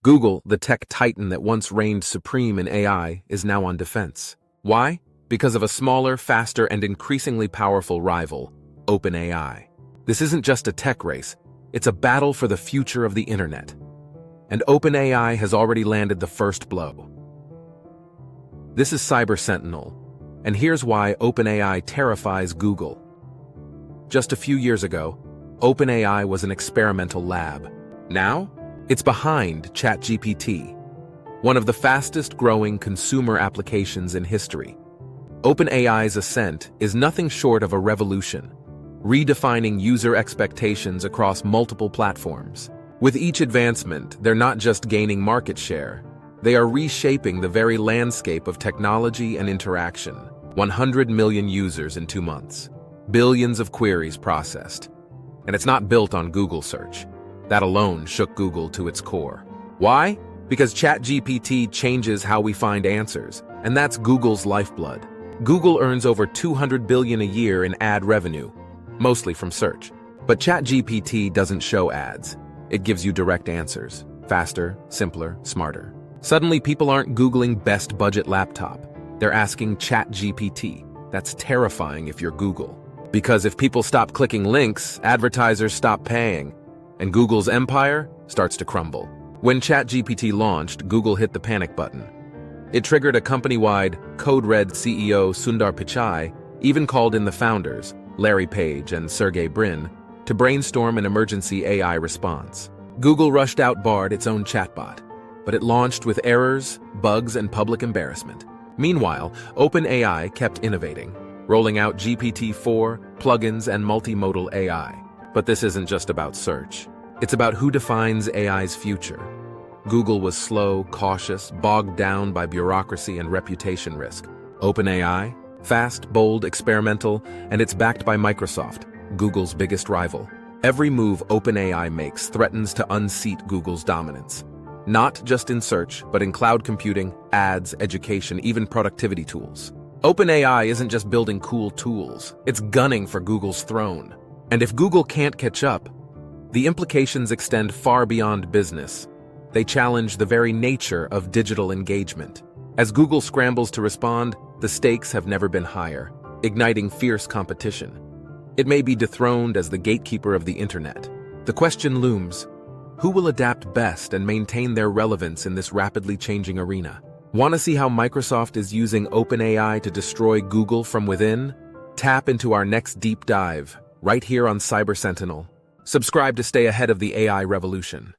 Google, the tech titan that once reigned supreme in AI, is now on defense. Why? Because of a smaller, faster, and increasingly powerful rival, OpenAI. This isn't just a tech race, it's a battle for the future of the internet. And OpenAI has already landed the first blow. This is Sentinel, and here's why OpenAI terrifies Google. Just a few years ago, OpenAI was an experimental lab. Now, it's behind ChatGPT, one of the fastest-growing consumer applications in history. OpenAI's ascent is nothing short of a revolution, redefining user expectations across multiple platforms. With each advancement, they're not just gaining market share, they are reshaping the very landscape of technology and interaction. 100 million users in 2 months, billions of queries processed. And it's not built on Google search. That alone shook Google to its core. Why? Because ChatGPT changes how we find answers, and that's Google's lifeblood. Google earns over $200 billion a year in ad revenue, mostly from search. But ChatGPT doesn't show ads. It gives you direct answers, faster, simpler, smarter. Suddenly, people aren't Googling best budget laptop. They're asking ChatGPT. That's terrifying if you're Google. Because if people stop clicking links, advertisers stop paying, and Google's empire starts to crumble. When ChatGPT launched, Google hit the panic button. It triggered a company-wide code red. CEO Sundar Pichai even called in the founders, Larry Page and Sergey Brin, to brainstorm an emergency AI response. Google rushed out Bard, its own chatbot, but it launched with errors, bugs, and public embarrassment. Meanwhile, OpenAI kept innovating, rolling out GPT-4, plugins, and multimodal AI. But this isn't just about search. It's about who defines AI's future. Google was slow, cautious, bogged down by bureaucracy and reputation risk. OpenAI? Fast, bold, experimental, and it's backed by Microsoft, Google's biggest rival. Every move OpenAI makes threatens to unseat Google's dominance. Not just in search, but in cloud computing, ads, education, even productivity tools. OpenAI isn't just building cool tools, it's gunning for Google's throne. And if Google can't catch up, the implications extend far beyond business. They challenge the very nature of digital engagement. As Google scrambles to respond, the stakes have never been higher, igniting fierce competition. It may be dethroned as the gatekeeper of the internet. The question looms, who will adapt best and maintain their relevance in this rapidly changing arena? Want to see how Microsoft is using OpenAI to destroy Google from within? Tap into our next deep dive, right here on Sentinel. Subscribe to stay ahead of the AI revolution.